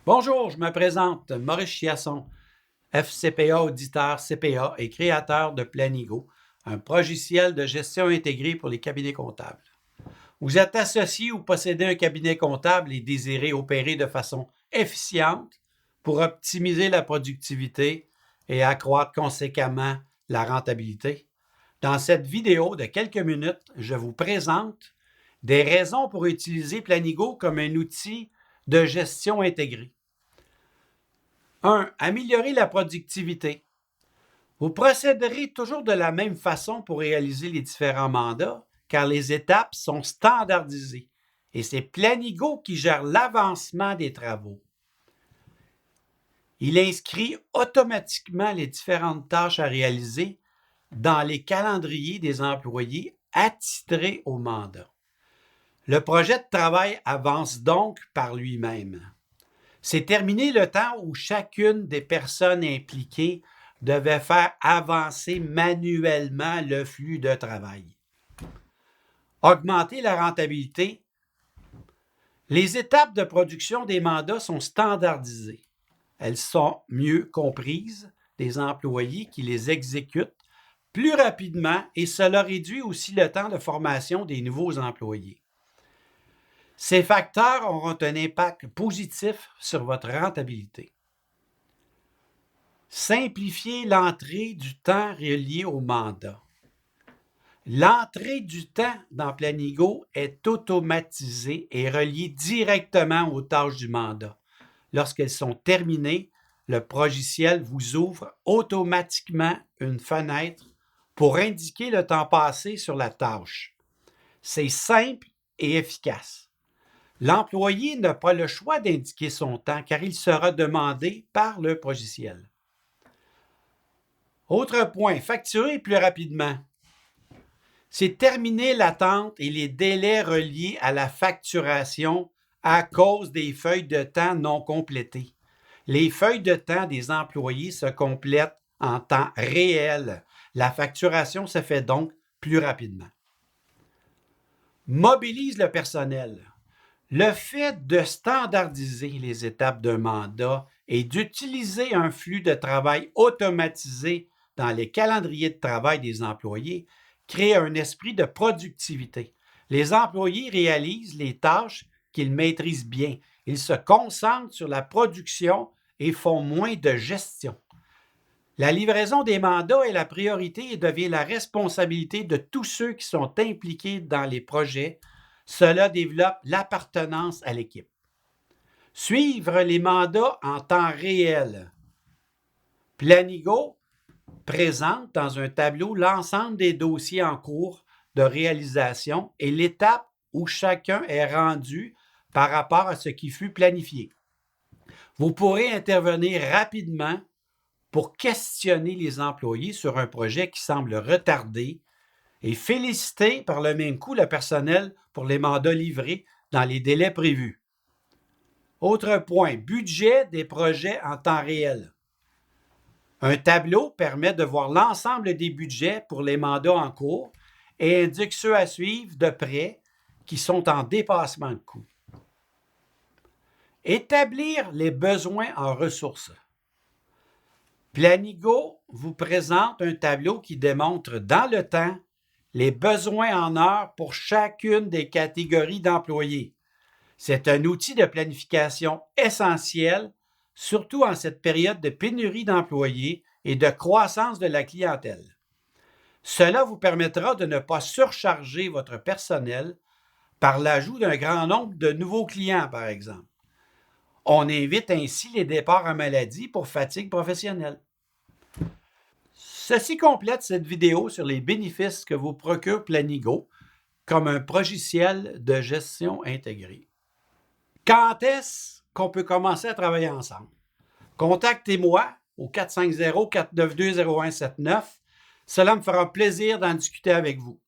Bonjour, je me présente, Maurice Chiasson, FCPA auditeur CPA et créateur de Planigo, un logiciel de gestion intégrée pour les cabinets comptables. Vous êtes associé ou possédez un cabinet comptable et désirez opérer de façon efficiente pour optimiser la productivité et accroître conséquemment la rentabilité. Dans cette vidéo de quelques minutes, je vous présente des raisons pour utiliser Planigo comme un outil de gestion intégrée. 1. Améliorer la productivité. Vous procéderez toujours de la même façon pour réaliser les différents mandats, car les étapes sont standardisées et c'est Planigo qui gère l'avancement des travaux. Il inscrit automatiquement les différentes tâches à réaliser dans les calendriers des employés attitrés au mandat. Le projet de travail avance donc par lui-même. C'est terminé le temps où chacune des personnes impliquées devait faire avancer manuellement le flux de travail. Augmenter la rentabilité. Les étapes de production des mandats sont standardisées. Elles sont mieux comprises des employés qui les exécutent plus rapidement et cela réduit aussi le temps de formation des nouveaux employés. Ces facteurs auront un impact positif sur votre rentabilité. Simplifier l'entrée du temps relié au mandat. L'entrée du temps dans Planigo est automatisée et reliée directement aux tâches du mandat. Lorsqu'elles sont terminées, le logiciel vous ouvre automatiquement une fenêtre pour indiquer le temps passé sur la tâche. C'est simple et efficace. L'employé n'a pas le choix d'indiquer son temps car il sera demandé par le logiciel. Autre point, facturer plus rapidement. C'est terminer l'attente et les délais reliés à la facturation à cause des feuilles de temps non complétées. Les feuilles de temps des employés se complètent en temps réel. La facturation se fait donc plus rapidement. Mobilise le personnel. Le fait de standardiser les étapes d'un mandat et d'utiliser un flux de travail automatisé dans les calendriers de travail des employés crée un esprit de productivité. Les employés réalisent les tâches qu'ils maîtrisent bien. Ils se concentrent sur la production et font moins de gestion. La livraison des mandats est la priorité et devient la responsabilité de tous ceux qui sont impliqués dans les projets. Cela développe l'appartenance à l'équipe. Suivre les mandats en temps réel. Planigo présente dans un tableau l'ensemble des dossiers en cours de réalisation et l'étape où chacun est rendu par rapport à ce qui fut planifié. Vous pourrez intervenir rapidement pour questionner les employés sur un projet qui semble retardé et féliciter par le même coup le personnel pour les mandats livrés dans les délais prévus. Autre point, budget des projets en temps réel. Un tableau permet de voir l'ensemble des budgets pour les mandats en cours et indique ceux à suivre de près qui sont en dépassement de coûts. Établir les besoins en ressources. Planigo vous présente un tableau qui démontre dans le temps les besoins en heures pour chacune des catégories d'employés. C'est un outil de planification essentiel, surtout en cette période de pénurie d'employés et de croissance de la clientèle. Cela vous permettra de ne pas surcharger votre personnel par l'ajout d'un grand nombre de nouveaux clients, par exemple. On évite ainsi les départs en maladie pour fatigue professionnelle. Ceci complète cette vidéo sur les bénéfices que vous procure Planigo comme un logiciel de gestion intégrée. Quand est-ce qu'on peut commencer à travailler ensemble? Contactez-moi au 450-492-0179. Cela me fera plaisir d'en discuter avec vous.